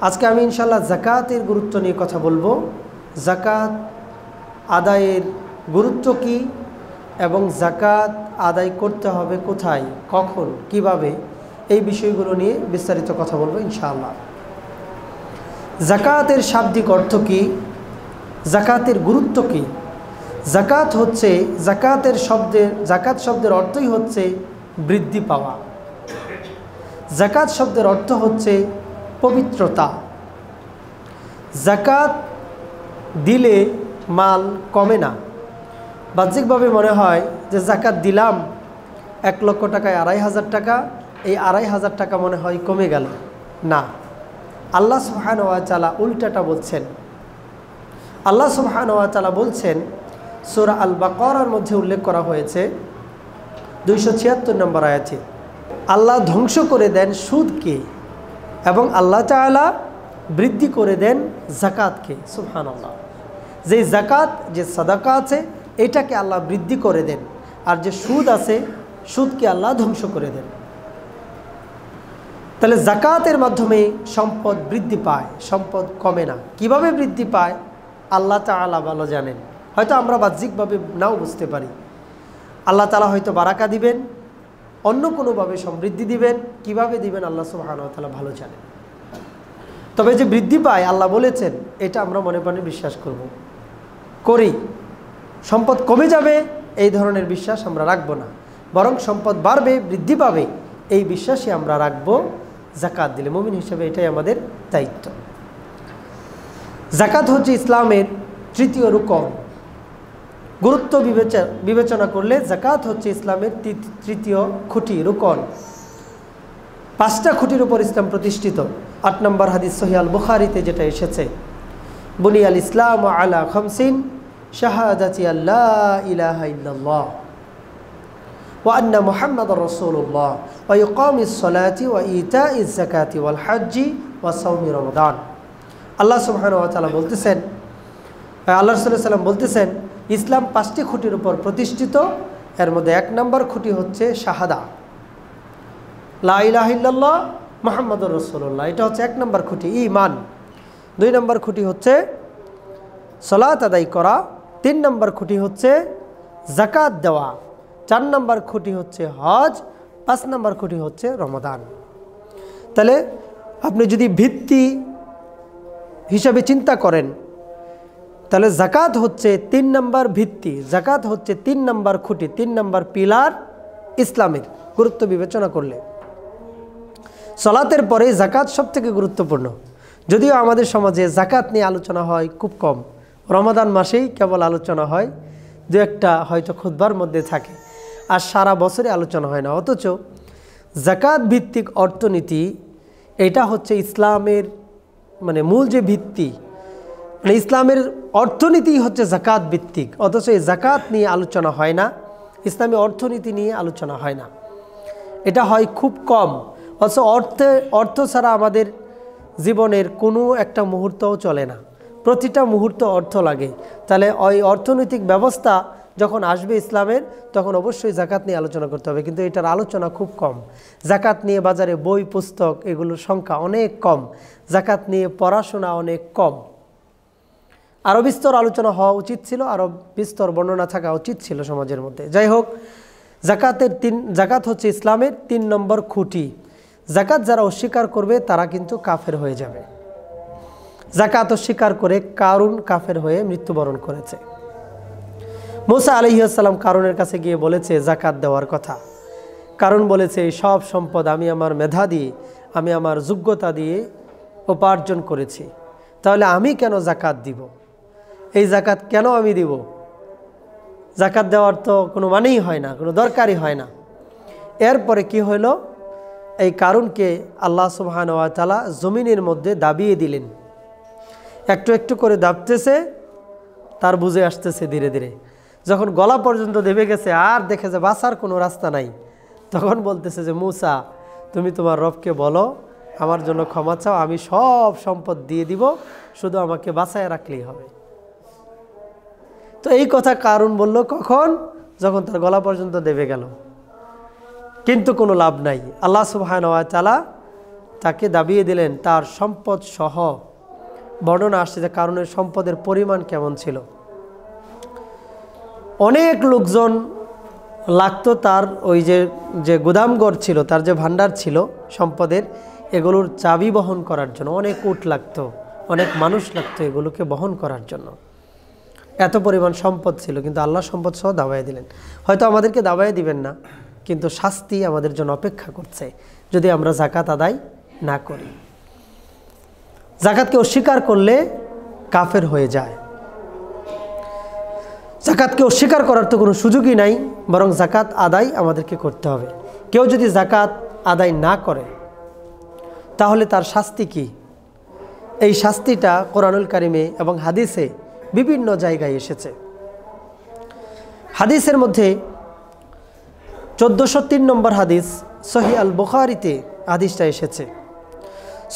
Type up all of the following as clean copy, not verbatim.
আজকে আমি ইনশাআল্লাহ যাকাতের গুরুত্ব নিয়ে কথা বলবো। যাকাত আদায়ের গুরুত্ব কি এবং যাকাত আদায় করতে হবে কোথায়, কখন, কিভাবে, এই বিষয়গুলো নিয়ে বিস্তারিত কথা বলবো ইনশাআল্লাহ। যাকাতের শাব্দিক অর্থ কি, যাকাতের গুরুত্ব কি? যাকাত হচ্ছে যাকাত শব্দের অর্থই হচ্ছে বৃদ্ধি পাওয়া। যাকাত শব্দের অর্থ হচ্ছে পবিত্রতা। যাকাত দিলে মাল কমে না। বাহ্যিকভাবে মনে হয় যে যাকাত দিলাম 1 লক্ষ টাকায় 2,500 টাকা, এই 2,500 টাকা মনে হয় কমে গেল। না, আল্লাহ সুবহানাহু ওয়া তাআলা উল্টাটা বলছেন। আল্লাহ সুবহানাহু ওয়া তাআলা বলছেন, সূরা আল বাকারার মধ্যে উল্লেখ করা হয়েছে 276 নম্বর আয়াতে, আল্লাহ ধ্বংস করে দেন সুদকে এবং আল্লাহ তাআলা বৃদ্ধি করে দেন যাকাতকে। সুবহানাল্লাহ। যে যাকাত, যে সাদাকা আছে, এটাকে আল্লাহ বৃদ্ধি করে দেন, আর যে সুদ আছে, সুদকে আল্লাহ ধ্বংস করে দেন। তাহলে যাকাতের মাধ্যমে সম্পদ বৃদ্ধি পায়, সম্পদ কমে না। কিভাবে বৃদ্ধি পায় আল্লাহ তাআলা ভালো জানেন। হয়তো আমরা বাহ্যিকভাবে নাও বুঝতে পারি। আল্লাহ তাআলা হয়তো বারাকা দিবেন, অন্য কোনোভাবে সমৃদ্ধি দিবেন। কিভাবে দিবেন আল্লাহ সুবহানাহু ওয়া তাআলা ভালো জানেন। তবে যে বৃদ্ধি পায় আল্লাহ বলেছেন, এটা আমরা মনে প্রাণে বিশ্বাস করি। সম্পদ কমে যাবে এই ধরনের বিশ্বাস আমরা রাখবো না, বরং সম্পদ বাড়বে, বৃদ্ধি পাবে, এই বিশ্বাসই আমরা রাখবো। যাকাত দিলে মুমিন হিসেবে এটাই আমাদের দায়িত্ব। যাকাত হচ্ছে ইসলামের তৃতীয় রুকন। গুরুত্ব বিবেচনা করলে যাকাত হচ্ছে ইসলামের তৃতীয় খুঁটি, রুকন। 5টা খুঁটির উপর ইসলাম প্রতিষ্ঠিত। 8 নম্বর হাদিস সহিহ আল বুখারীতে যেটা এসেছে, বুনিয়াল ইসলাম আলা খামসিন শাহাদাতি আল্লা ইলাহা ইল্লাল্লাহ ওয়া আন্না মুহাম্মাদুর রাসূলুল্লাহ ওয়া ইকামিস সালাতি ওয়া ইতাইজ যাকাতি ওয়াল হজ্জি ওয়া সাওমি রমাদান। আল্লাহ সুবহানাহু ওয়া তাআলা বলতেছেন, আল্লাহ রাসূল সাল্লাল্লাহু আলাইহি ওয়াসাল্লাম বলতেছেন, ইসলাম 5টি খুঁটির উপর প্রতিষ্ঠিত। এর মধ্যে 1 নম্বর খুঁটি হচ্ছে শাহাদা, লা ইলাহা ইল্লাল্লাহ মুহাম্মাদুর রাসূলুল্লাহ। এটা হচ্ছে 1 নম্বর খুঁটি, ঈমান। 2 নম্বর খুঁটি হচ্ছে সালাত আদায় করা। 3 নম্বর খুঁটি হচ্ছে যাকাত দেওয়া। 4 নম্বর খুঁটি হচ্ছে হজ। 5 নম্বর খুঁটি হচ্ছে রমাদান। তাহলে আপনি যদি ভিত্তি হিসাবে চিন্তা করেন, তাহলে যাকাত হচ্ছে 3 নম্বর ভিত্তি, যাকাত হচ্ছে 3 নম্বর খুঁটি, 3 নম্বর পিলার ইসলামের গুরুত্ব বিবেচনা করলে। সালাতের পরে যাকাত সবথেকে গুরুত্বপূর্ণ। যদিও আমাদের সমাজে যাকাত নিয়ে আলোচনা হয় খুব কম, রমাদান মাসেই কেবল আলোচনা হয়, 2-1টা হয়তো খুতবার মধ্যে থাকে, আর সারা বছরে আলোচনা হয় না। অথচ যাকাত ভিত্তিক অর্থনীতি, এটা হচ্ছে ইসলামের মূল যে ভিত্তি, ইসলামের অর্থনীতি হচ্ছে যাকাত ভিত্তিক। অথচ এই যাকাত নিয়ে আলোচনা হয় না, ইসলামী অর্থনীতি নিয়ে আলোচনা হয় না, এটা হয় খুব কম। অথচ অর্থ ছাড়া আমাদের জীবনের কোনো একটা মুহূর্তও চলে না, প্রতিটা মুহূর্ত অর্থ লাগে। তাহলে ওই অর্থনৈতিক ব্যবস্থা যখন আসবে ইসলামের, তখন অবশ্যই যাকাত নিয়ে আলোচনা করতে হবে, কিন্তু এটার আলোচনা খুব কম। যাকাত নিয়ে বাজারে বই পুস্তক এগুলোর সংখ্যা অনেক কম, যাকাত নিয়ে পড়াশোনা অনেক কম। আরও বিস্তর আলোচনা হওয়া উচিত ছিল, আরও বিস্তর বর্ণনা থাকা উচিত ছিল সমাজের মধ্যে। যাই হোক, যাকাত হচ্ছে ইসলামের 3 নম্বর খুঁটি। যাকাত যারা অস্বীকার করবে তারা কিন্তু কাফের হয়ে যাবে। যাকাত অস্বীকার করে কারুন কাফের হয়ে মৃত্যুবরণ করেছে। মুসা আলাইহিস সালাম কারুনের কাছে গিয়ে বলেছে যাকাত দেওয়ার কথা। কারুন বলেছে, সব সম্পদ আমি আমার মেধা দিয়ে, আমি আমার যোগ্যতা দিয়ে উপার্জন করেছি, তাহলে আমি কেন যাকাত দিব? এই যাকাত কেন আমি দিব? যাকাত দেওয়ার তো কোনো মানেই হয় না, কোনো দরকারই হয় না। এরপরে কি হলো, এই কারুনকে আল্লাহ সুবহানাহু ওয়া তাআলা জমিনের মধ্যে দাবিয়ে দিলেন। একটু একটু করে দাবতেছে, তার বুঝে আসতেছে ধীরে ধীরে। যখন গলা পর্যন্ত দেবে গেছে, আর দেখে যে বাঁচার কোনো রাস্তা নাই, তখন বলতেছে যে, মুসা, তুমি তোমার রবকে বলো আমার জন্য ক্ষমা চাও, আমি সব সম্পদ দিয়ে দিব, শুধু আমাকে বাঁচায় রাখলেই হবে। তো এই কথা কারুন বলল কখন? যখন তার গলা পর্যন্ত দেবে গেল। কিন্তু কোনো লাভ নাই। আল্লাহ সুবহানাহু ওয়া তাআলা তাকে দাবিয়ে দিলেন তার সম্পদ সহ। বর্ণনা আসছে যে কারণের সম্পদের পরিমাণ কেমন ছিল। অনেক লোকজন লাগতো তার ওই যে গুদামঘর ছিল, তার যে ভান্ডার ছিল সম্পদের, এগুলোর চাবি বহন করার জন্য অনেক উট লাগতো, অনেক মানুষ লাগতো এগুলোকে বহন করার জন্য। এত পরিমাণ সম্পদ ছিল, কিন্তু আল্লাহ সম্পদ সহ দাবায় দিলেন। হয়তো আমাদেরকে দাবায় দিবেন না, কিন্তু শাস্তি আমাদের জন্য অপেক্ষা করছে যদি আমরা যাকাত আদায় না করি। যাকাতকে অস্বীকার করলে কাফের হয়ে যায়। যাকাতকে অস্বীকার করার তো কোনো সুযোগই নাই, বরং যাকাত আদায় আমাদেরকে করতে হবে। কেউ যদি যাকাত আদায় না করে তাহলে তার শাস্তি কি? এই শাস্তিটা কোরআনুল কারিমে এবং হাদিসে বিভিন্ন জায়গায় এসেছে। হাদিসের মধ্যে 1403 নম্বর হাদিস সহিহ আল বুখারীতে হাদিসটা এসেছে।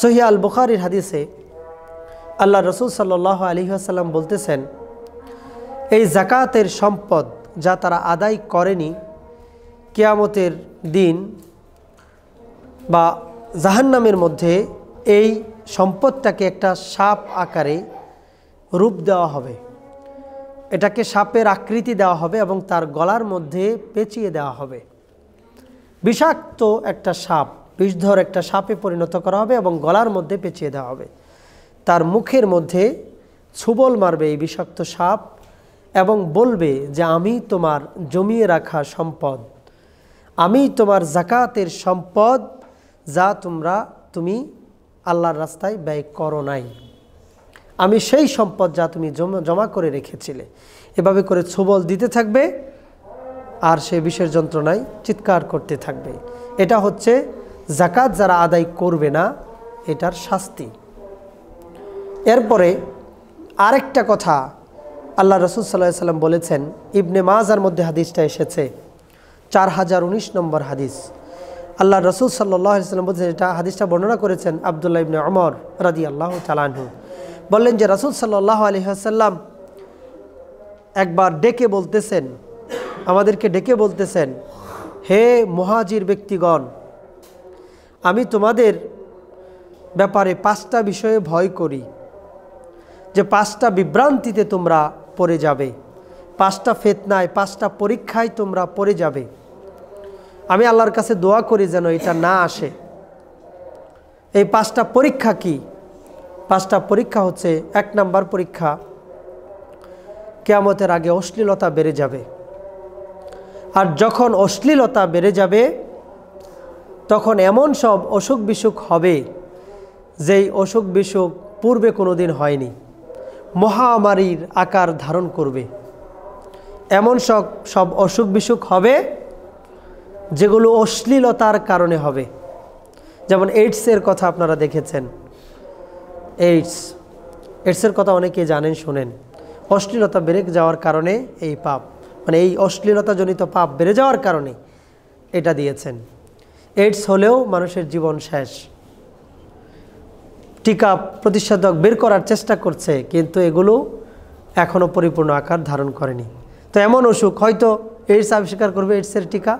সহিহ আল বুখারীর হাদিসে আল্লাহ রাসূল সাল্লাল্লাহু আলাইহি ওয়াসাল্লাম বলতেছেন, এই যাকাতের সম্পদ যা তারা আদায় করেনি, কিয়ামতের দিন বা জাহান্নামের মধ্যে এই সম্পদটাকে একটা সাপ আকারে রূপ দেওয়া হবে, এটাকে সাপের আকৃতি দেওয়া হবে এবং তার গলার মধ্যে পেঁচিয়ে দেওয়া হবে। বিষাক্ত একটা সাপ, বিষধর একটা সাপে পরিণত করা হবে এবং গলার মধ্যে পেঁচিয়ে দেওয়া হবে। তার মুখের মধ্যে ছুবল মারবে এই বিষাক্ত সাপ এবং বলবে যে আমি তোমার জমিয়ে রাখা সম্পদ, আমি তোমার যাকাতের সম্পদ যা তুমি আল্লাহর রাস্তায় ব্যয় করো নাই, আমি সেই সম্পদ যা তুমি জমা করে রেখেছিলে। এভাবে করে ছুবল দিতে থাকবে আর সে বিষের যন্ত্রণায় চিৎকার করতে থাকবে। এটা হচ্ছে যাকাত যারা আদায় করবে না এটার শাস্তি। এরপরে আরেকটা কথা আল্লাহ রাসূল সাল্লাল্লাহু আলাইহি ওয়াসাল্লাম বলেছেন, ইবনে মাজার মধ্যে হাদিসটা এসেছে, 4019 নম্বর হাদিস। আল্লাহ রাসূল সাল্লাল্লাহু আলাইহি ওয়াসাল্লাম বলছেন, এটা হাদিসটা বর্ণনা করেছেন আব্দুল্লাহ ইবনে ওমর রাদিয়াল্লাহু তাআলা আনহু। বললেন যে রাসূল সাল্লাল্লাহু আলাইহি ওয়াসাল্লাম একবার ডেকে বলতেছেন, আমাদেরকে ডেকে বলতেছেন, হে মুহাজির ব্যক্তিগণ, আমি তোমাদের ব্যাপারে 5টা বিষয়ে ভয় করি, যে 5টা বিভ্রান্তিতে তোমরা পড়ে যাবে, 5টা ফিতনায়, 5টা পরীক্ষায় তোমরা পড়ে যাবে। আমি আল্লাহর কাছে দোয়া করি যেন এটা না আসে। এই 5টা পরীক্ষা কি? 5টা পরীক্ষা হচ্ছে, 1 নাম্বার পরীক্ষা, কিয়ামতের আগে অশ্লীলতা বেড়ে যাবে। আর যখন অশ্লীলতা বেড়ে যাবে তখন এমন সব অসুখ বিসুখ হবে যেই অসুখ বিসুখ পূর্বে কোনো দিন হয়নি, মহামারীর আকার ধারণ করবে। এমন সব অসুখ বিসুখ হবে যেগুলো অশ্লীলতার কারণে হবে। যেমন এইডসের কথা আপনারা দেখেছেন, এইডসের কথা অনেকে জানেন, শোনেন। অশ্লীলতা বেড়ে যাওয়ার কারণে এই পাপ, মানে এই অশ্লীলতাজনিত পাপ বেড়ে যাওয়ার কারণে এটা দিয়েছেন। এইডস হলেও মানুষের জীবন শেষ। টিকা প্রতিষেধক বের করার চেষ্টা করছে, কিন্তু এগুলো এখনও পরিপূর্ণ আকার ধারণ করেনি। তো এমন অসুখ হয়তো এইডস আবিষ্কার করবে, এইডসের টিকা,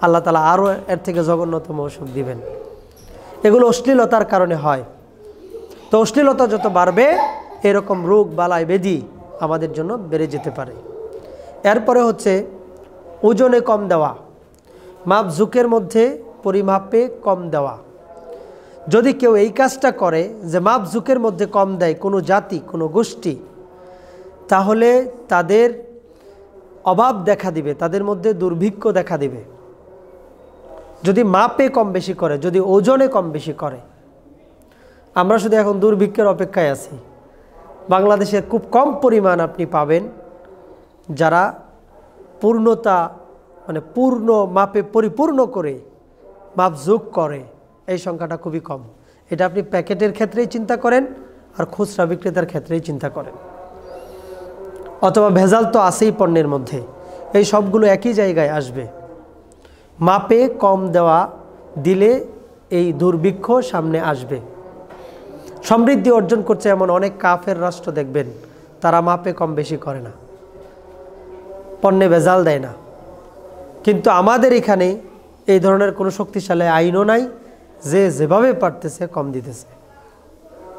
আল্লাহ তাআলা আরও এর থেকে জঘন্যতম অসুখ দিবেন। এগুলো অশ্লীলতার কারণে হয়। তো অশ্লীলতা যত বাড়বে এরকম রোগ বালাই ব্যাধি আমাদের জন্য বেড়ে যেতে পারে। এরপরে হচ্ছে ওজনে কম দেওয়া, মাপ ঝুঁকের মধ্যে পরিমাপে কম দেওয়া। যদি কেউ এই কাজটা করে যে মাপ ঝুঁকের মধ্যে কম দেয় কোনো জাতি, কোনো গোষ্ঠী, তাহলে তাদের অভাব দেখা দিবে, তাদের মধ্যে দুর্ভিক্ষ দেখা দিবে। যদি মাপে কম বেশি করে, যদি ওজনে কম বেশি করে। আমরা শুধু এখন দুর্ভিক্ষের অপেক্ষায় আছি। বাংলাদেশে খুব কম পরিমাণ আপনি পাবেন যারা পূর্ণতা, মানে পূর্ণ মাপে পরিপূর্ণ করে মাপ যোগ করে, এই সংখ্যাটা খুবই কম। এটা আপনি প্যাকেটের ক্ষেত্রেই চিন্তা করেন আর খুচরা বিক্রেতার ক্ষেত্রেই চিন্তা করেন, অথবা ভেজাল তো আছেই পণ্যের মধ্যে। এই সবগুলো একই জায়গায় আসবে। মাপে কম দেওয়া দিলে এই দুর্ভিক্ষ সামনে আসবে। সমৃদ্ধি অর্জন করছে এমন অনেক কাফের রাষ্ট্র দেখবেন, তারা মাপে কম বেশি করে না, পণ্যে ভেজাল দেয় না। কিন্তু আমাদের এখানে এই ধরনের কোনো শক্তিশালী আইনও নাই, যে যেভাবে পারতেছে কম দিতেছে,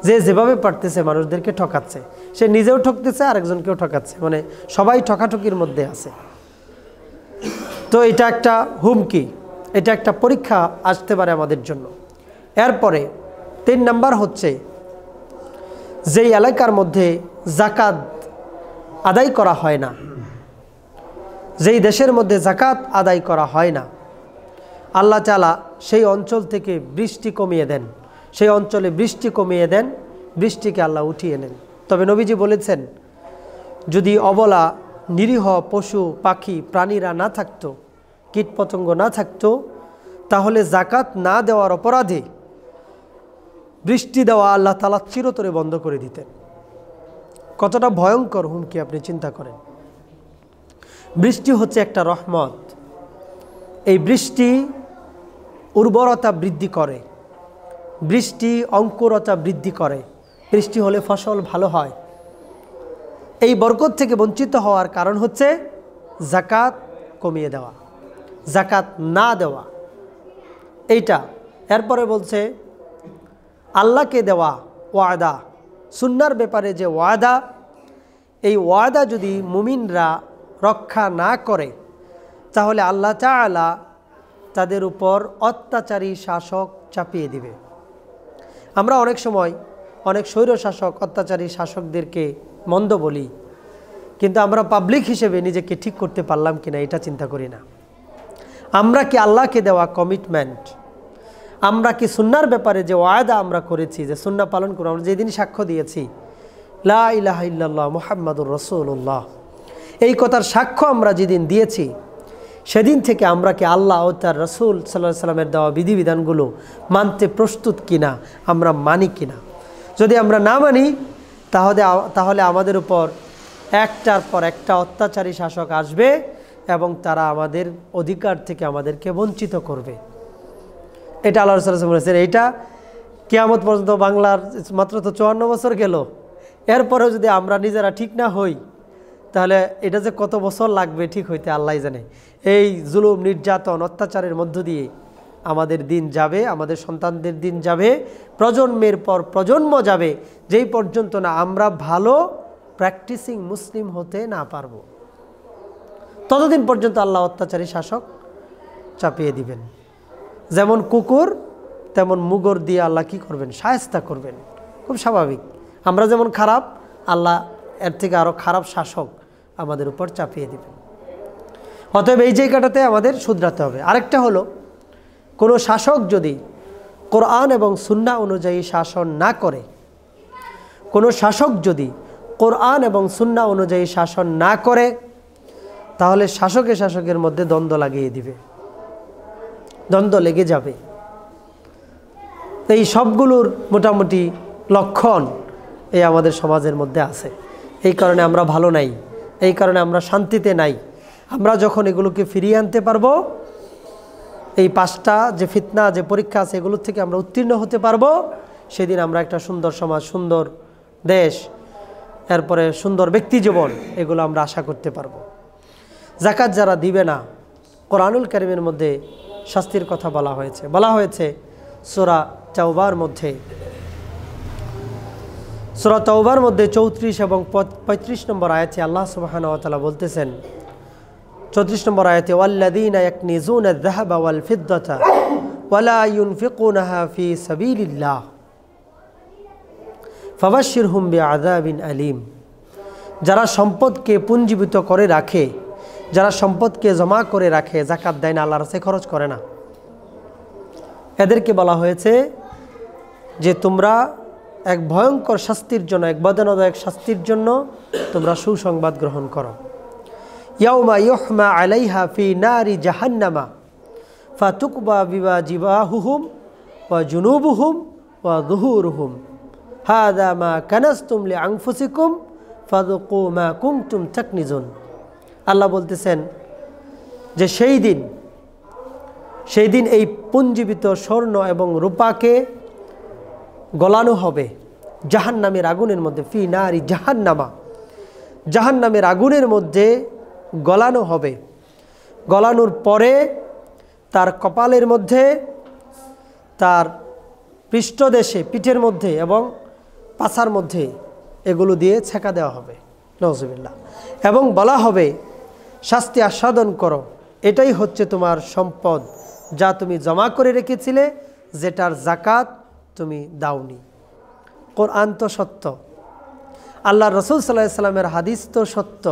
যে যেভাবে পারতেছে মানুষদেরকে ঠকাচ্ছে, সে নিজেও ঠকতেছে আরেকজনকেও ঠকাচ্ছে, মানে সবাই ঠকাঠকির মধ্যে আছে। তো এটা একটা হুমকি, এটা একটা পরীক্ষা আসতে পারে আমাদের জন্য। এরপরে 3 নাম্বার হচ্ছে, যেই এলাকার মধ্যে যাকাত আদায় করা হয় না, যেই দেশের মধ্যে যাকাত আদায় করা হয় না, আল্লাহ তাআলা সেই অঞ্চল থেকে বৃষ্টি কমিয়ে দেন, সেই অঞ্চলে বৃষ্টি কমিয়ে দেন, বৃষ্টিকে আল্লাহ উঠিয়ে নেন। তবে নবীজি বলেছেন, যদি অবলা নিরীহ পশু পাখি প্রাণীরা না থাকতো, কীটপতঙ্গ না থাকতো, তাহলে যাকাত না দেওয়ার অপরাধে বৃষ্টি দেওয়া আল্লাহ তাআলা চিরতরে বন্ধ করে দিতেন। কতটা ভয়ঙ্কর হুমকি আপনি চিন্তা করেন। বৃষ্টি হচ্ছে একটা রহমত। এই বৃষ্টি উর্বরতা বৃদ্ধি করে, বৃষ্টি অঙ্কুরতা বৃদ্ধি করে, বৃষ্টি হলে ফসল ভালো হয়। এই বরকত থেকে বঞ্চিত হওয়ার কারণ হচ্ছে যাকাত কমিয়ে দেওয়া, যাকাত না দেওয়া, এইটা। এরপরে বলছে আল্লাহকে দেওয়া ওয়াদা, সুন্নাহর ব্যাপারে যে ওয়াদা, এই ওয়াদা যদি মুমিনরা রক্ষা না করে তাহলে আল্লাহ তাআলা তাদের উপর অত্যাচারী শাসক চাপিয়ে দিবে। আমরা অনেক সময় অনেক স্বৈরশাসক অত্যাচারী শাসকদেরকে মন্দ বলি, কিন্তু আমরা পাবলিক হিসেবে নিজেকে ঠিক করতে পারলাম কিনা এটা চিন্তা করি না। আমরা কি আল্লাহকে দেওয়া কমিটমেন্ট, আমরা কি সুন্নাহর ব্যাপারে যে ওয়াদা আমরা করেছি, যে সুন্নাহ পালন করব, আমরা যেদিন সাক্ষ্য দিয়েছি লা ইলাহা ইল্লাল্লাহ মুহাম্মাদুর রাসূলুল্লাহ, এই কথার সাক্ষ্য আমরা যেদিন দিয়েছি, সেদিন থেকে আমরা কি আল্লাহ ও তার রাসূল সাল্লাল্লাহু আলাইহি সাল্লামের দেওয়া বিধিবিধানগুলো মানতে প্রস্তুত কিনা, আমরা মানি কিনা। যদি আমরা না মানি তাহলে আমাদের উপর একটার পর একটা অত্যাচারী শাসক আসবে এবং তারা আমাদের অধিকার থেকে আমাদেরকে বঞ্চিত করবে। এটা আল্লাহ রাসূল সাল্লাল্লাহু আলাইহি ওয়াসাল্লাম বলেছেন। এইটা কিয়ামত পর্যন্ত, বাংলার মাত্র তো 54 বছর গেল, এরপরেও যদি আমরা নিজেরা ঠিক না হই তাহলে এটা যে কত বছর লাগবে ঠিক হইতে আল্লাহই জানে। এই জুলুম নির্যাতন অত্যাচারের মধ্য দিয়ে আমাদের দিন যাবে, আমাদের সন্তানদের দিন যাবে, প্রজন্মের পর প্রজন্ম যাবে, যেই পর্যন্ত না আমরা ভালো প্র্যাকটিসিং মুসলিম হতে না পারবো, ততদিন পর্যন্ত আল্লাহ অত্যাচারী শাসক চাপিয়ে দিবেন। যেমন কুকুর তেমন মুগর দিয়ে আল্লাহ কি করবেন, শায়েস্তা করবেন। খুব স্বাভাবিক, আমরা যেমন খারাপ, আল্লাহ এর থেকে আরও খারাপ শাসক আমাদের উপর চাপিয়ে দিবেন। অতএব এই জায়গাটাতে আমাদের শুধরাতে হবে। আরেকটা হলো, কোনো শাসক যদি কোরআন এবং সুন্নাহ অনুযায়ী শাসন না করে, কোনো শাসক যদি কোরআন এবং সুন্নাহ অনুযায়ী শাসন না করে, তাহলে শাসকের মধ্যে দ্বন্দ্ব লাগিয়ে দিবে, দ্বন্দ্ব লেগে যাবে। এই সবগুলোর মোটামুটি লক্ষণ এই আমাদের সমাজের মধ্যে আছে। এই কারণে আমরা ভালো নাই, এই কারণে আমরা শান্তিতে নাই। আমরা যখন এগুলোকে ফিরিয়ে আনতে পারবো, এই 5টা যে ফিতনা, যে পরীক্ষা আছে, এগুলোর থেকে আমরা উত্তীর্ণ হতে পারবো, সেদিন আমরা একটা সুন্দর সমাজ, সুন্দর দেশ, এরপরে সুন্দর ব্যক্তি জীবন, এগুলো আমরা আশা করতে পারবো। যাকাত যারা দিবে না, কোরআনুল কারীমের মধ্যে শাস্তির কথা বলা হয়েছে সূরা তাওবার মধ্যে। সূরা তাওবার মধ্যে 34 এবং 35 নম্বর আয়াতে আল্লাহ সুবহানাহু ওয়া তাআলা বলতেছেন, 34 নম্বর আয়াতে, ওয়াল্লাযীনা ইয়াকনিজুনা আয-যাহাবা ওয়াল ফিদ্দাতা ওয়ালা ইউনফিকুনাহা ফি সাবিলিল্লাহ ফাবাশশিরহুম বিআযাবিন আলীম। যারা সম্পদকে পুঞ্জীভূত করে রাখে, যারা সম্পদকে জমা করে রাখে, যাকাত দেয় না, আল্লাহর রাস্তায় খরচ করে না, এদেরকে বলা হয়েছে যে তোমরা এক ভয়ঙ্কর শাস্তির জন্য, এক বেদনাদায়ক শাস্তির জন্য তোমরা সুসংবাদ গ্রহণ করো। ইয়াউমা ইউহমা আলাইহা ফি নারি জাহান্নামা ফাতুকবা বিবা জিবাহুহুম ওয়া জুনুবুহুম ওয়া যুহুরুহুম হাযা মা কানাসতুম লিআনফুসিকুম ফাযুকু মা কুনতুম তাকনিজুন। আল্লাহ বলতেছেন যে সেই দিন এই পুঞ্জীবিত স্বর্ণ এবং রূপাকে গলানো হবে জাহান্নামের আগুনের মধ্যে, ফি নারি জাহান্নামা, জাহান্নামের আগুনের মধ্যে গলানো হবে। গলানোর পরে তার কপালের মধ্যে, তার পৃষ্ঠদেশে, পিঠের মধ্যে এবং পাছার মধ্যে এগুলো দিয়ে ছেঁকা দেওয়া হবে, নাউজুবিল্লাহ। এবং বলা হবে শাস্তি আস্বাদন করো, এটাই হচ্ছে তোমার সম্পদ যা তুমি জমা করে রেখেছিলে, যেটার জাকাত তুমি দাওনি। কোরআন তো সত্য, আল্লাহ রসুল সাল্লাল্লাহু আলাইহি সাল্লামের হাদিস তো সত্য।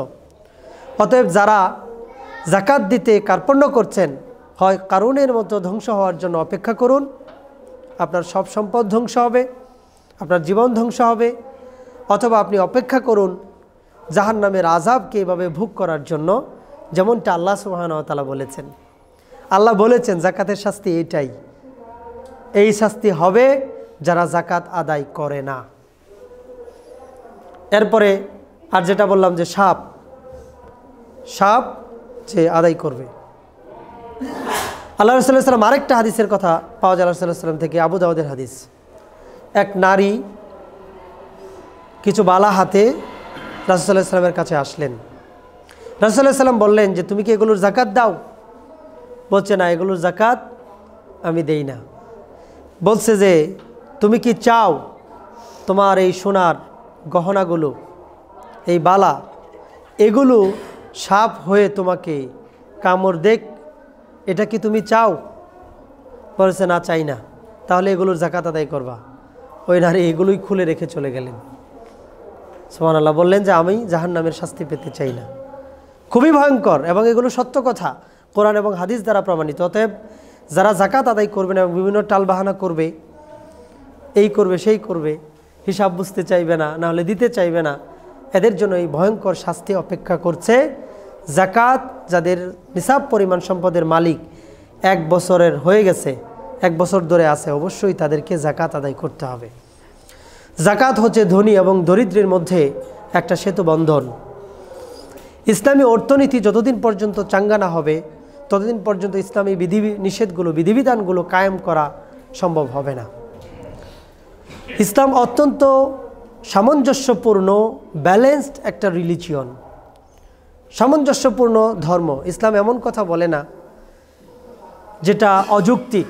অতএব যারা জাকাত দিতে কার্পণ্য করছেন, হয় কারুনের মতো ধ্বংস হওয়ার জন্য অপেক্ষা করুন, আপনার সব সম্পদ ধ্বংস হবে, আপনার জীবন ধ্বংস হবে, অথবা আপনি অপেক্ষা করুন জাহান্নামের আযাবকে এভাবে ভোগ করার জন্য, যেমনটা আল্লাহ সুবহানাহু ওয়া তাআলা বলেছেন। আল্লাহ বলেছেন জাকাতের শাস্তি এটাই, এই শাস্তি হবে যারা জাকাত আদায় করে না। এরপরে আর যেটা বললাম যে সাপ যে আদায় করবে, আল্লাহ রাসূলুল্লাহ সাল্লাল্লাহু আলাইহি ওয়াসাল্লাম আরেকটা হাদিসের কথা পাওয়া যায় রাসূলুল্লাহ সাল্লাল্লাহু আলাইহি ওয়াসাল্লাম থেকে, আবু দাউদের হাদিস। এক নারী কিছু বালা হাতে রাসূলুল্লাহ সাল্লাল্লাহু আলাইহি ওয়াসাল্লামের কাছে আসলেন। রাসূলুল্লাহ সাল্লাল্লাহু আলাইহি ওয়াসাল্লাম বললেন যে তুমি কি এগুলোর জাকাত দাও? বলছে না, এগুলোর জাকাত আমি দেই না। বলছে যে তুমি কি চাও তোমার এই সোনার গহনাগুলো, এই বালা, এগুলো সাপ হয়ে তোমাকে কামড় দেখ, এটা কি তুমি চাও? বলছে না, চাই না। তাহলে এগুলোর জাকাত আদায় করবা। ওই নারী এগুলোই খুলে রেখে চলে গেলেন। সুবহানাল্লাহ। বললেন যে আমি জাহান্নামের শাস্তি পেতে চাই না। খুবই ভয়ঙ্কর, এবং এগুলো সত্য কথা, কোরআন এবং হাদিস দ্বারা প্রমাণিত। অতএব যারা জাকাত আদায় করবে না, বিভিন্ন টালবাহানা করবে, এই করবে সেই করবে, হিসাব বুঝতে চাইবে না, না হলে দিতে চাইবে না, এদের জন্য এই ভয়ঙ্কর শাস্তি অপেক্ষা করছে। জাকাত যাদের নিসাব পরিমাণ সম্পদের মালিক 1 বছরের হয়ে গেছে, 1 বছর ধরে আছে, অবশ্যই তাদেরকে জাকাত আদায় করতে হবে। জাকাত হচ্ছে ধনী এবং দরিদ্রের মধ্যে একটা সেতু বন্ধন। ইসলামী অর্থনীতি যতদিন পর্যন্ত চাঙ্গা না হবে, ততদিন পর্যন্ত ইসলামী নিষেধগুলো, বিধিবিধানগুলো কায়েম করা সম্ভব হবে না। ইসলাম অত্যন্ত সামঞ্জস্যপূর্ণ, ব্যালেন্সড একটা রিলিজিয়ন, সামঞ্জস্যপূর্ণ ধর্ম। ইসলাম এমন কথা বলে না যেটা অযৌক্তিক।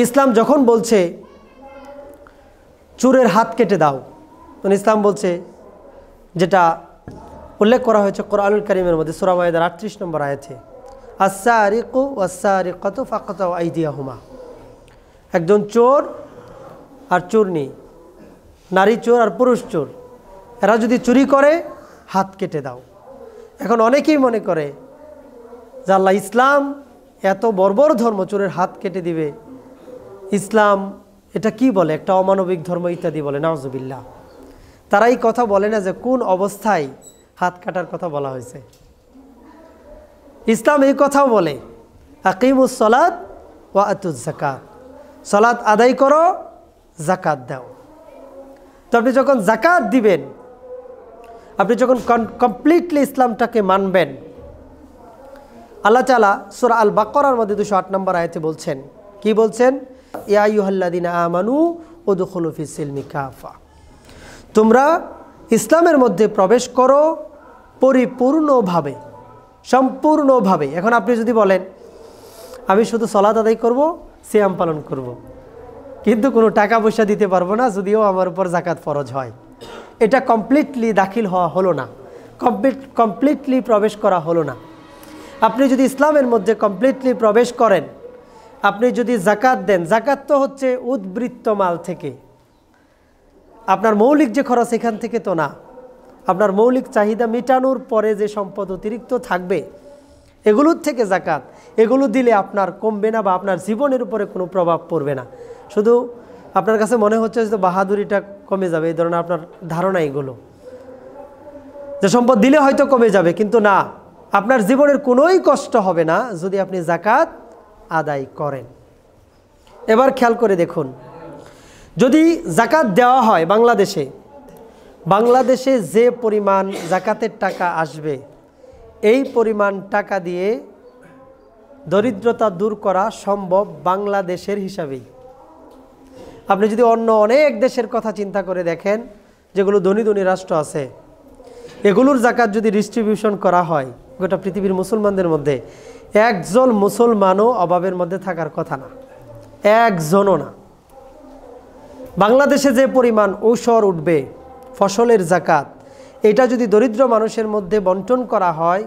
ইসলাম যখন বলছে চোরের হাত কেটে দাও, তখন ইসলাম বলছে, যেটা উল্লেখ করা হয়েছে কোরআনুল কারীমের মধ্যে সূরা মায়েদার 38 নম্বর আয়াতে, আস-সারিকু ওয়াস-সারিকাতু ফাকতাউ আইদিয়াহুমা। একজন চোর আর চোরনি, নারী চোর আর পুরুষ চোর, এরা যদি চুরি করে হাত কেটে দাও। এখন অনেকেই মনে করে যে আল্লাহ, ইসলাম এত বর্বর ধর্ম, চোরের হাত কেটে দিবে, ইসলাম এটা কি বলে, একটা অমানবিক ধর্ম ইত্যাদি বলে। নাউজুবিল্লাহ। তারা এই কথা বলে না যে কোন অবস্থায় হাত কাটার কথা বলা হয়েছে। ইসলাম এই কথাও বলে, আকিমুস সালাত ওয়া আতুজ যাকাত, সালাত আদায় করো, জাকাত দাও। তো আপনি যখন জাকাত দিবেন, আপনি যখন কমপ্লিটলি ইসলামটাকে মানবেন, আল্লাহ তাআলা সূরা আল বাকারার মধ্যে 208 নম্বর আয়াতে বলছেন, কি বলছেন? ইয়া আইয়ুহাল্লাযীনা আমানু উদখুলু ফিস সিলমি কাফা, তোমরা ইসলামের মধ্যে প্রবেশ করো পরিপূর্ণভাবে, সম্পূর্ণভাবে। এখন আপনি যদি বলেন আমি শুধু সালাত আদায় করব, সিয়াম পালন করব, কিন্তু কোনো টাকা পয়সা দিতে পারবো না, যদিও আমার উপর জাকাত ফরজ হয়, এটা কমপ্লিটলি দাখিল হওয়া হলো না, কমপ্লিটলি প্রবেশ করা হলো না। আপনি যদি ইসলামের মধ্যে কমপ্লিটলি প্রবেশ করেন, আপনি যদি জাকাত দেন, জাকাত তো হচ্ছে উদ্বৃত্ত মাল থেকে, আপনার মৌলিক যে খরচ এখান থেকে তো না, আপনার মৌলিক চাহিদা মেটানোর পরে যে সম্পদ অতিরিক্ত থাকবে, এগুলোর থেকে জাকাত। এগুলো দিলে আপনার কমবে না, বা আপনার জীবনের উপরে কোনো প্রভাব পড়বে না। শুধু আপনার কাছে মনে হচ্ছে যে বাহাদুরিটা কমে যাবে, এই ধরনের আপনার ধারণা, এগুলো যে সম্পদ দিলে হয়তো কমে যাবে, কিন্তু না, আপনার জীবনের কোনোই কষ্ট হবে না যদি আপনি জাকাত আদায় করেন। এবার খেয়াল করে দেখুন, যদি জাকাত দেওয়া হয় বাংলাদেশে যে পরিমাণ জাকাতের টাকা আসবে, এই পরিমাণ টাকা দিয়ে দরিদ্রতা দূর করা সম্ভব বাংলাদেশের হিসাবেই। আপনি যদি অন্য অনেক দেশের কথা চিন্তা করে দেখেন, যেগুলো ধনী ধনী রাষ্ট্র আছে, এগুলোর জাকাত যদি ডিস্ট্রিবিউশন করা হয় গোটা পৃথিবীর মুসলমানদের মধ্যে, একজন মুসলমানও অভাবের মধ্যে থাকার কথা না। একজনও না। বাংলাদেশে যে পরিমাণ ঔষধ উঠবে ফসলের জাকাত, এটা যদি দরিদ্র মানুষের মধ্যে বন্টন করা হয়,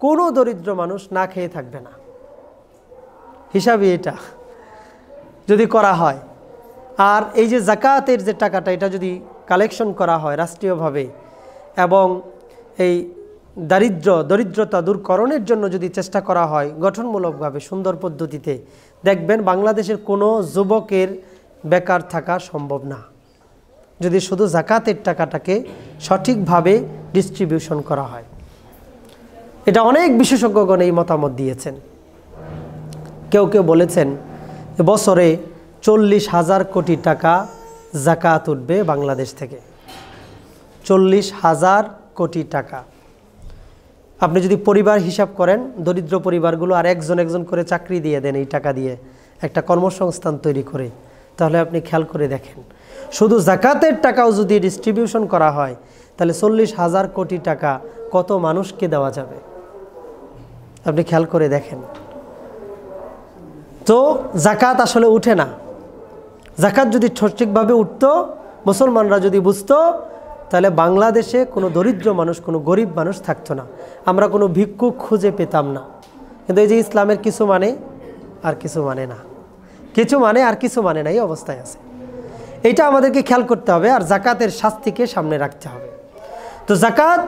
কোনো দরিদ্র মানুষ না খেয়ে থাকবে না। হিসাবে এটা যদি করা হয়, আর এই যে জাকাতের যে টাকাটা, এটা যদি কালেকশন করা হয় রাষ্ট্রীয়ভাবে এবং এই দরিদ্রতা দূরকরণের জন্য যদি চেষ্টা করা হয় গঠনমূলকভাবে সুন্দর পদ্ধতিতে, দেখবেন বাংলাদেশের কোনো যুবকের বেকার থাকা সম্ভব না, যদি শুধু জাকাতের টাকাটাকে সঠিকভাবে ডিস্ট্রিবিউশন করা হয়। এটা অনেক বিশেষজ্ঞগণ এই মতামত দিয়েছেন। কেউ কেউ বলেছেন যে বছরে 40,000 কোটি টাকা জাকাত উঠবে বাংলাদেশ থেকে। 40,000 কোটি টাকা। আপনি যদি পরিবার হিসাব করেন, দরিদ্র পরিবারগুলো আর একজন একজন করে চাকরি দিয়ে দেন এই টাকা দিয়ে, একটা কর্মসংস্থান তৈরি করে, তাহলে আপনি খেয়াল করে দেখেন, শুধু জাকাতের টাকাও যদি ডিস্ট্রিবিউশন করা হয়, তাহলে 40,000 কোটি টাকা কত মানুষকে দেওয়া যাবে আপনি খেয়াল করে দেখেন। তো জাকাত আসলে উঠে না। জাকাত যদি সঠিকভাবে উঠতো, মুসলমানরা যদি বুঝতো, তাহলে বাংলাদেশে কোনো দরিদ্র মানুষ, কোনো গরিব মানুষ থাকতো না, আমরা কোনো ভিক্ষুক খুঁজে পেতাম না। কিন্তু এই যে ইসলামের কিছু মানে আর কিছু মানে না, কিছু মানে আর কিছু মানে না, এই অবস্থায় আছে। এইটা আমাদেরকে খেয়াল করতে হবে, আর জাকাতের শাস্তিকে সামনে রাখতে হবে। তো জাকাত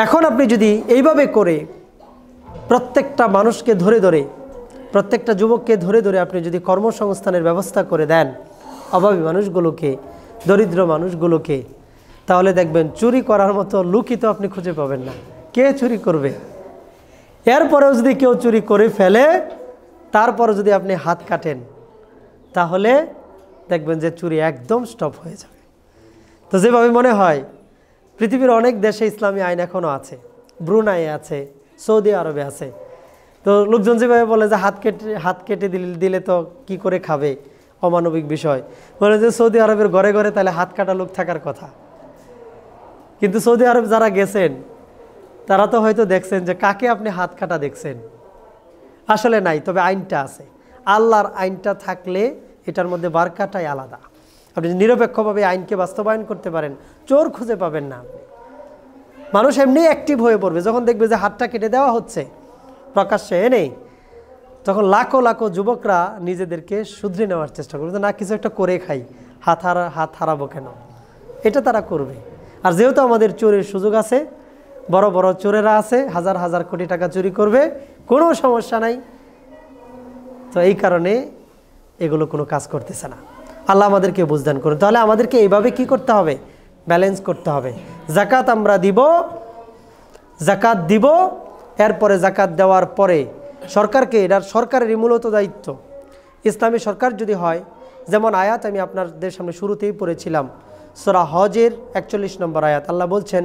এখন আপনি যদি এইভাবে করে প্রত্যেকটা মানুষকে ধরে ধরে, প্রত্যেকটা যুবককে ধরে ধরে আপনি যদি কর্মসংস্থানের ব্যবস্থা করে দেন অভাবী মানুষগুলোকে, দরিদ্র মানুষগুলোকে, তাহলে দেখবেন চুরি করার মতো লোকই তো আপনি খুঁজে পাবেন না। কে চুরি করবে? এরপরেও যদি কেউ চুরি করে ফেলে, তারপরে যদি আপনি হাত কাটেন, তাহলে দেখবেন যে চুরি একদম স্টপ হয়ে যাবে। তো যেভাবে মনে হয় পৃথিবীর অনেক দেশে ইসলামী আইন এখনও আছে, ব্রুনাইয়ে আছে, সৌদি আরবে আছে। তো লোকজন যেভাবে বলে যে হাত কেটে দিলে তো কি করে খাবে, অমানবিক বিষয়, বলে যে সৌদি আরবের ঘরে ঘরে তাহলে হাত কাটা লোক থাকার কথা। কিন্তু সৌদি আরব যারা গেছেন তারা তো হয়তো দেখছেন যে কাকে আপনি হাত কাটা দেখছেন, আসলে নাই। তবে আইনটা আছে, আল্লাহর আইনটা থাকলে এটার মধ্যে বারকাটাই আলাদা। আপনি নিরপেক্ষভাবে আইনকে বাস্তবায়ন করতে পারেন, চোর খুঁজে পাবেন না। মানুষ এমনি অ্যাক্টিভ হয়ে পড়বে যখন দেখবে যে হাতটা কেটে দেওয়া হচ্ছে প্রকাশ্যে এনে, তখন লাখো লাখো যুবকরা নিজেদেরকে শুধরে নেওয়ার চেষ্টা করবে, না কিছু একটা করে খাই, হাত হারাবো কেন, এটা তারা করবে। আর যেহেতু আমাদের চোরের সুযোগ আছে, বড় বড় চোরেরা আছে, হাজার হাজার কোটি টাকা চুরি করবে, কোনো সমস্যা নাই। তো এই কারণে এগুলো কোনো কাজ করতেছে না। আল্লাহ আমাদেরকে বুঝদান করুন। তাহলে আমাদেরকে এইভাবে কি করতে হবে? ব্যালেন্স করতে হবে। জাকাত আমরা দিব, এরপরে জাকাত দেওয়ার পরে সরকারকে, এটা সরকারেরই মূলত দায়িত্ব। ইসলামী সরকার যদি হয়, যেমন আয়াত আমি আপনাদের সামনে শুরুতেই পড়েছিলাম, সূরা হজের 41 নম্বর আয়াত, আল্লাহ বলছেন,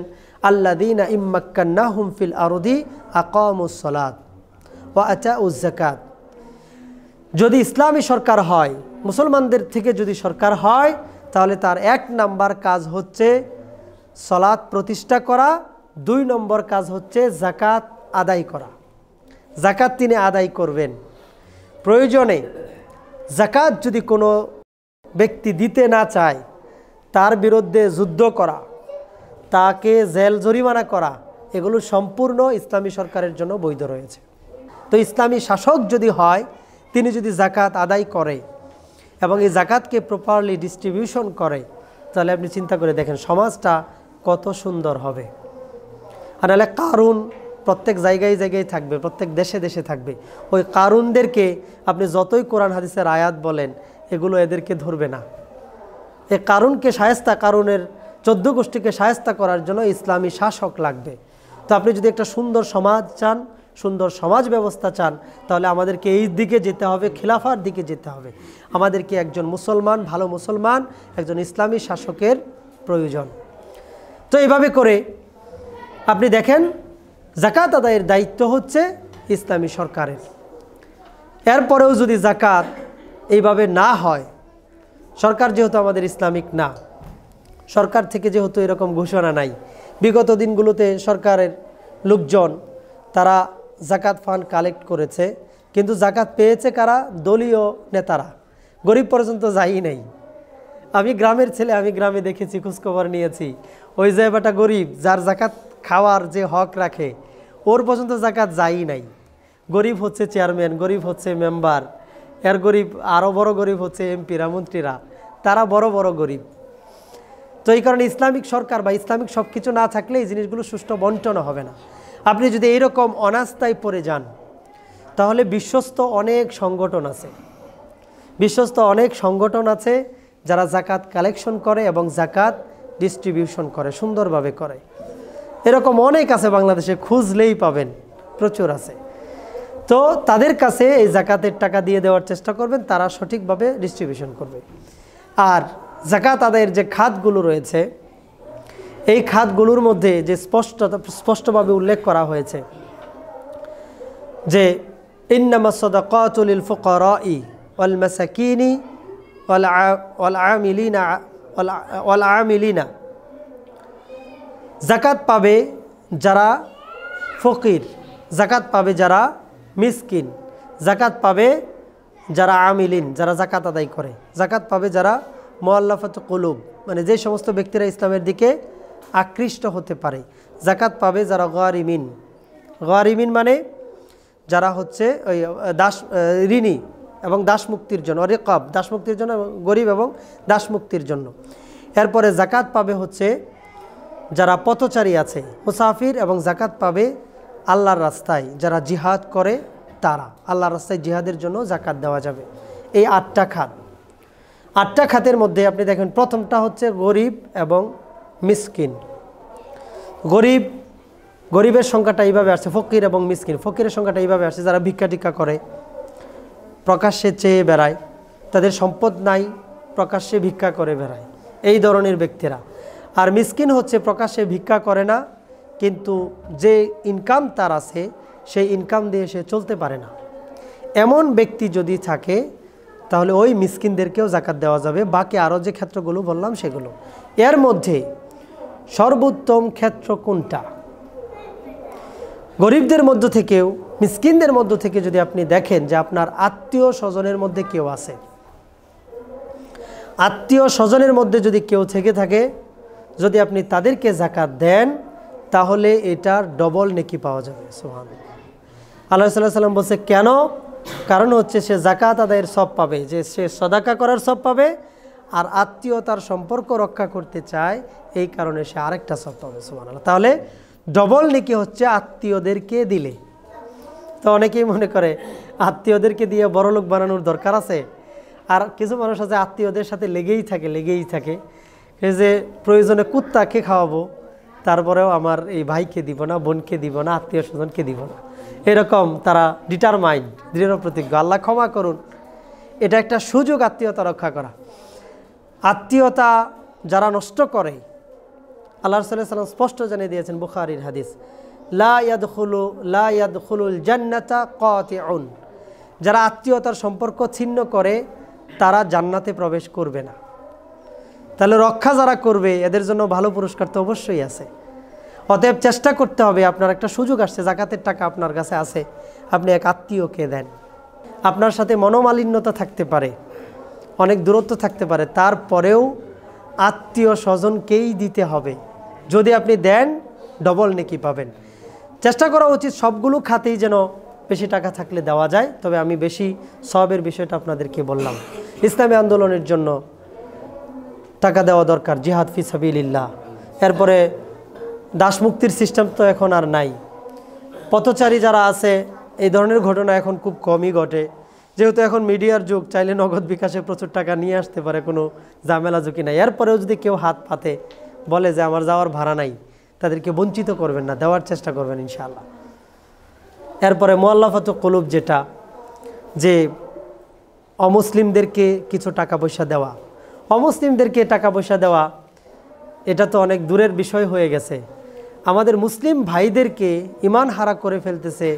আল্লাযীনা ইম্মাক্কান্নাহুম ফিল আরদি আকামুস সালাত ওয়া আতাউজ যাকাত। যদি ইসলামী সরকার হয়, মুসলমানদের থেকে যদি সরকার হয়, তাহলে তার 1 নাম্বার কাজ হচ্ছে সালাত প্রতিষ্ঠা করা, 2 নম্বর কাজ হচ্ছে যাকাত আদায় করা। যাকাত তিনি আদায় করবেন। প্রয়োজনে যাকাত যদি কোনো ব্যক্তি দিতে না চায়, তার বিরুদ্ধে যুদ্ধ করা, তাকে জেল জরিমানা করা, এগুলো সম্পূর্ণ ইসলামী সরকারের জন্য বৈধ রয়েছে। তো ইসলামী শাসক যদি হয়, তিনি যদি জাকাত আদায় করে এবং এই জাকাতকে প্রপারলি ডিস্ট্রিবিউশন করে, তাহলে আপনি চিন্তা করে দেখেন সমাজটা কত সুন্দর হবে। আর নাহলে কারুন প্রত্যেক জায়গায় জায়গায় থাকবে, প্রত্যেক দেশে দেশে থাকবে। ওই কারুনদেরকে আপনি যতই কোরআন হাদিসের আয়াত বলেন, এগুলো এদেরকে ধরবে না। এই কারুনকে শায়েস্তা, কারুনের 14 গোষ্ঠীকে শায়েস্তা করার জন্য ইসলামী শাসক লাগবে। তো আপনি যদি একটা সুন্দর সমাজ চান, সুন্দর সমাজ ব্যবস্থা চান, তাহলে আমাদেরকে এই দিকে যেতে হবে, খিলাফার দিকে যেতে হবে। আমাদেরকে একজন মুসলমান, ভালো মুসলমান, একজন ইসলামী শাসকের প্রয়োজন। তো এইভাবে করে আপনি দেখেন জাকাত আদায়ের দায়িত্ব হচ্ছে ইসলামী সরকারের। এরপরেও যদি জাকাত এইভাবে না হয়, সরকার যেহেতু আমাদের ইসলামিক না, সরকার থেকে যেহেতু এরকম ঘোষণা নাই, বিগত দিনগুলোতে সরকারের লোকজন তারা জাকাত ফান্ড কালেক্ট করেছে, কিন্তু জাকাত পেয়েছে কারা? দলীয় নেতারা। গরিব পর্যন্ত যাই নাই। আমি গ্রামের ছেলে, আমি গ্রামে দেখেছি, খোঁজখবর নিয়েছি, ওই যে বেটা গরিব যার জাকাত খাওয়ার যে হক রাখে ওর পর্যন্ত জাকাত যাই নাই। গরিব হচ্ছে চেয়ারম্যান, গরিব হচ্ছে মেম্বার, এর গরিব আরও বড় গরিব হচ্ছে এমপিরা, মন্ত্রীরা, তারা বড় বড় গরিব। তো এই কারণে ইসলামিক সরকার বা ইসলামিক সব কিছু না থাকলে এই জিনিসগুলো সুষ্ঠু বন্টন হবে না। আপনি যদি এইরকম অনাস্থায় পড়ে যান তাহলে বিশ্বস্ত অনেক সংগঠন আছে, বিশ্বস্ত অনেক সংগঠন আছে যারা জাকাত কালেকশন করে এবং জাকাত ডিস্ট্রিবিউশন করে, সুন্দরভাবে করে। এরকম অনেক আছে বাংলাদেশে, খুঁজলেই পাবেন, প্রচুর আছে। তো তাদের কাছে এই জাকাতের টাকা দিয়ে দেওয়ার চেষ্টা করবেন, তারা সঠিকভাবে ডিস্ট্রিবিউশন করবে। আর জাকাত আদায়ের যে খাতগুলো রয়েছে এই খাতগুলোর মধ্যে যে স্পষ্টভাবে উল্লেখ করা হয়েছে যে ইন্নামাস সাদাকাতু লিল ফুকারাই ওয়াল মাসাকিনি ওয়াল আমিলিনা, জাকাত পাবে যারা ফকির, জাকাত পাবে যারা মিসকিন, জাকাত পাবে যারা আমিলিন, যারা জাকাত আদায় করে, জাকাত পাবে যারা মুআল্লাফাত কুলুব, মানে যে সমস্ত ব্যক্তিরা ইসলামের দিকে আকৃষ্ট হতে পারে, জাকাত পাবে যারা গারিমিন, গারিমিন মানে যারা হচ্ছে ওই ঋণী এবং দাসমুক্তির জন্য, রিকাব দাসমুক্তির জন্য, গরিব এবং দাসমুক্তির জন্য। এরপরে জাকাত পাবে হচ্ছে যারা পথচারী আছে, মুসাফির, এবং জাকাত পাবে আল্লাহর রাস্তায় যারা জিহাদ করে, তারা আল্লাহর রাস্তায় জিহাদের জন্য জাকাত দেওয়া যাবে। এই 8টা খাত, 8টা খাতের মধ্যে আপনি দেখেন প্রথমটা হচ্ছে গরিব এবং মিসকিন। গরিবের সংখ্যাটা এইভাবে আসছে, ফকির এবং মিসকিন। ফকিরের সংখ্যাটা এইভাবে আসছে যারা ভিক্ষা টিক্ষা করে, প্রকাশ্যে চেয়ে বেড়ায়, তাদের সম্পদ নাই, প্রকাশ্যে ভিক্ষা করে বেড়ায়, এই ধরনের ব্যক্তিরা। আর মিসকিন হচ্ছে প্রকাশ্যে ভিক্ষা করে না, কিন্তু যে ইনকাম তার আছে সেই ইনকাম দিয়ে সে চলতে পারে না, এমন ব্যক্তি যদি থাকে তাহলে ওই মিসকিনদেরকেও জাকাত দেওয়া যাবে। বাকি আরও যে ক্ষেত্রগুলো বললাম সেগুলো। এর মধ্যে সর্বোত্তম ক্ষেত্র কোনটা? গরিবদের মধ্য থেকেও, মিসকিনদের মধ্য থেকে যদি আপনি দেখেন যে আপনার আত্মীয় স্বজনের মধ্যে কেউ আছে, আত্মীয় স্বজনের মধ্যে যদি কেউ থেকে থাকে, যদি আপনি তাদেরকে জাকাত দেন তাহলে এটার ডবল নেকি পাওয়া যাবে। সুবহানাল্লাহ। আল্লাহ সাল্লাল্লাহু আলাইহি ওয়াসাল্লাম বলছে কেন? কারণ হচ্ছে সে জাকাত আদায়ের সব পাবে, যে সে সদাকা করার সব পাবে, আর আত্মীয়তার সম্পর্ক রক্ষা করতে চায় এই কারণে সে আরেকটা সব পাবে। সুবহানাল্লাহ। তাহলে ডবল নেকি হচ্ছে আত্মীয়দেরকে দিলে। তো অনেকেই মনে করে আত্মীয়দেরকে দিয়ে বড়লোক বানানোর দরকার আছে। আর কিছু মানুষ আছে আত্মীয়দের সাথে লেগেই থাকে, এই যে প্রয়োজনে কুত্তাকে খাওয়াবো, তারপরেও আমার এই ভাইকে দিব না, বোনকে দিব না, আত্মীয় স্বজনকে দিব না, এরকম তারা ডিটারমাইন্ড, দৃঢ় প্রতিজ্ঞ। আল্লাহ ক্ষমা করুন, এটা একটা সুযোগ আত্মীয়তা রক্ষা করা। আত্মীয়তা যারা নষ্ট করে, আল্লাহ রাসূল সাল্লাল্লাহু আলাইহি ওয়াসাল্লাম স্পষ্ট জানিয়ে দিয়েছেন, বুখারীর হাদিস, লা ইয়াদখুলুল জান্নাতা কাতিউন, যারা আত্মীয়তার সম্পর্ক ছিন্ন করে তারা জান্নাতে প্রবেশ করবে না। তাহলে রক্ষা যারা করবে এদের জন্য ভালো পুরস্কার তো অবশ্যই আছে। অতএব চেষ্টা করতে হবে, আপনার একটা সুযোগ আসছে, জাকাতের টাকা আপনার কাছে আছে, আপনি এক আত্মীয়কে দেন। আপনার সাথে মনোমালিন্যতা থাকতে পারে, অনেক দূরত্ব থাকতে পারে, তারপরেও আত্মীয় স্বজনকেই দিতে হবে। যদি আপনি দেন ডবল নেকি পাবেন। চেষ্টা করা উচিত সবগুলো খাতেই যেন বেশি টাকা থাকলে দেওয়া যায়। তবে আমি বেশি সওয়াবের বিষয়টা আপনাদেরকে বললাম। ইসলামী আন্দোলনের জন্য টাকা দেওয়া দরকার, জিহাদ ফি সাবিলিল্লাহ। এরপরে দাসমুক্তির সিস্টেম তো এখন আর নাই। পথচারী যারা আছে, এই ধরনের ঘটনা এখন খুব কমই ঘটে, যেহেতু এখন মিডিয়ার যুগ, চাইলে নগদ বিকাশে প্রচুর টাকা নিয়ে আসতে পারে, কোনো ঝামেলা ঝুঁকি নাই। এরপরেও যদি কেউ হাত পাতে বলে যে আমার যাওয়ার ভাড়া নাই, তাদেরকে বঞ্চিত করবেন না, দেওয়ার চেষ্টা করবেন ইনশাআল্লাহ। এরপরে মুআল্লাফাতু কুলুব, যেটা যে অমুসলিমদেরকে কিছু টাকা পয়সা দেওয়া, অমুসলিমদেরকে টাকা পয়সা দেওয়া, এটা তো অনেক দূরের বিষয় হয়ে গেছে। আমাদের মুসলিম ভাইদেরকে ঈমান হারা করে ফেলতেছে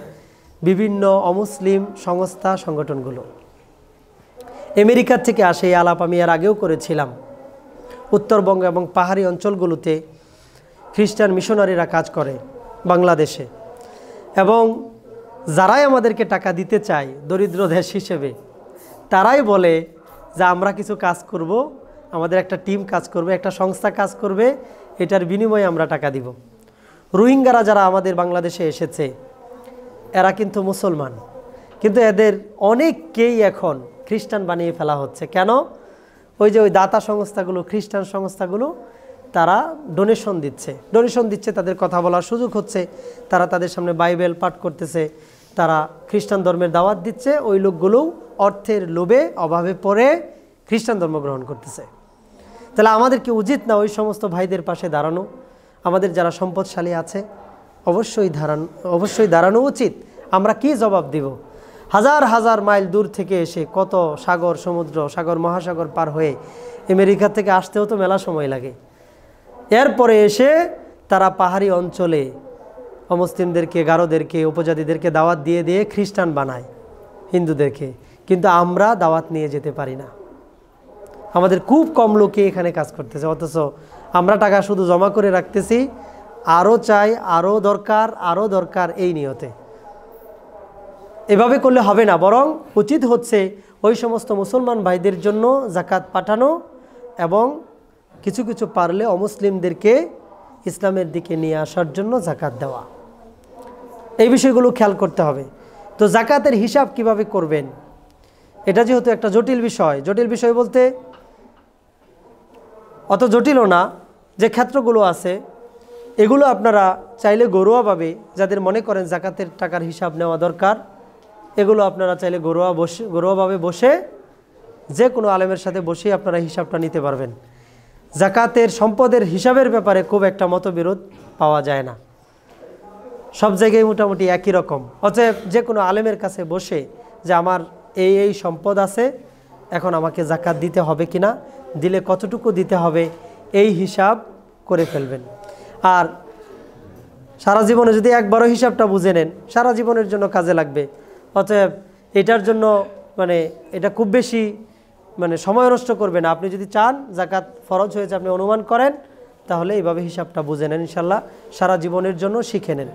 বিভিন্ন অমুসলিম সংস্থা সংগঠনগুলো। আমেরিকার থেকে আসে, এই আলাপ আমি এর আগেও করেছিলাম। উত্তরবঙ্গ এবং পাহাড়ি অঞ্চলগুলোতে খ্রিস্টান মিশনারিরা কাজ করে বাংলাদেশে, এবং যারাই আমাদেরকে টাকা দিতে চায় দরিদ্র দেশ হিসেবে, তারাই বলে যে আমরা কিছু কাজ করব, আমাদের একটা টিম কাজ করবে, একটা সংস্থা কাজ করবে, এটার বিনিময়ে আমরা টাকা দিব। রোহিঙ্গারা যারা আমাদের বাংলাদেশে এসেছে এরা কিন্তু মুসলমান, কিন্তু এদের অনেককেই এখন খ্রিস্টান বানিয়ে ফেলা হচ্ছে। কেন? ওই যে ওই দাতা সংস্থাগুলো, খ্রিস্টান সংস্থাগুলো, তারা ডোনেশন দিচ্ছে, তাদের কথা বলার সুযোগ হচ্ছে, তারা তাদের সামনে বাইবেল পাঠ করতেছে, তারা খ্রিস্টান ধর্মের দাওয়াত দিচ্ছে। ওই লোকগুলোও অর্থের লোভে অভাবে পড়ে খ্রিস্টান ধর্ম গ্রহণ করতেছে। তাহলে আমাদের কি উচিত না ওই সমস্ত ভাইদের পাশে দাঁড়ানো? আমাদের যারা সম্পদশালী আছে অবশ্যই দাঁড়ানো উচিত। আমরা কি জবাব দিব? হাজার হাজার মাইল দূর থেকে এসে, কত সাগর সমুদ্র, সাগর মহাসাগর পার হয়ে আমেরিকা থেকে আসতেও তো মেলা সময় লাগে। এরপরে এসে তারা পাহাড়ি অঞ্চলে অমুসলিমদেরকে, গারোদেরকে, উপজাতিদেরকে দাওয়াত দিয়ে দিয়ে খ্রিস্টান বানায় হিন্দুদেরকে, কিন্তু আমরা দাওয়াত নিয়ে যেতে পারি না। আমাদের খুব কম লোকে এখানে কাজ করতেছে, অথচ আমরা টাকা শুধু জমা করে রাখতেছি, আরও চাই, আরও দরকার এই নিয়তে। এভাবে করলে হবে না, বরং উচিত হচ্ছে ওই সমস্ত মুসলমান ভাইদের জন্য জাকাত পাঠানো এবং কিছু কিছু পারলে অমুসলিমদেরকে ইসলামের দিকে নিয়ে আসার জন্য জাকাত দেওয়া। এই বিষয়গুলো খেয়াল করতে হবে। তো জাকাতের হিসাব কিভাবে করবেন, এটা যেহেতু একটা জটিল বিষয় বলতে অত জটিলও না, যে ক্ষেত্রগুলো আছে এগুলো আপনারা চাইলে ঘরোয়াভাবে, যাদের মনে করেন জাকাতের টাকার হিসাব নেওয়া দরকার, এগুলো আপনারা চাইলে ঘরোয়াভাবে বসে যে কোনো আলেমের সাথে বসে আপনারা হিসাবটা নিতে পারবেন। জাকাতের সম্পদের হিসাবের ব্যাপারে খুব একটা মতবিরোধ পাওয়া যায় না, সব জায়গায় মোটামুটি একই রকম। অতএব যে কোনো আলেমের কাছে বসে যে আমার এই সম্পদ আছে, এখন আমাকে জাকাত দিতে হবে কিনা, দিলে কতটুকু দিতে হবে, এই হিসাব করে ফেলবেন। আর সারা জীবনে যদি একবারও হিসাবটা বুঝে নেন, সারা জীবনের জন্য কাজে লাগবে। অতএব এটার জন্য এটা খুব বেশি সময় নষ্ট করবে না। আপনি যদি চান জাকাত ফরজ হয়েছে, আপনি অনুমান করেন, তাহলে এইভাবে হিসাবটা বুঝে নেন, ইনশাল্লাহ সারা জীবনের জন্য শিখে নেন।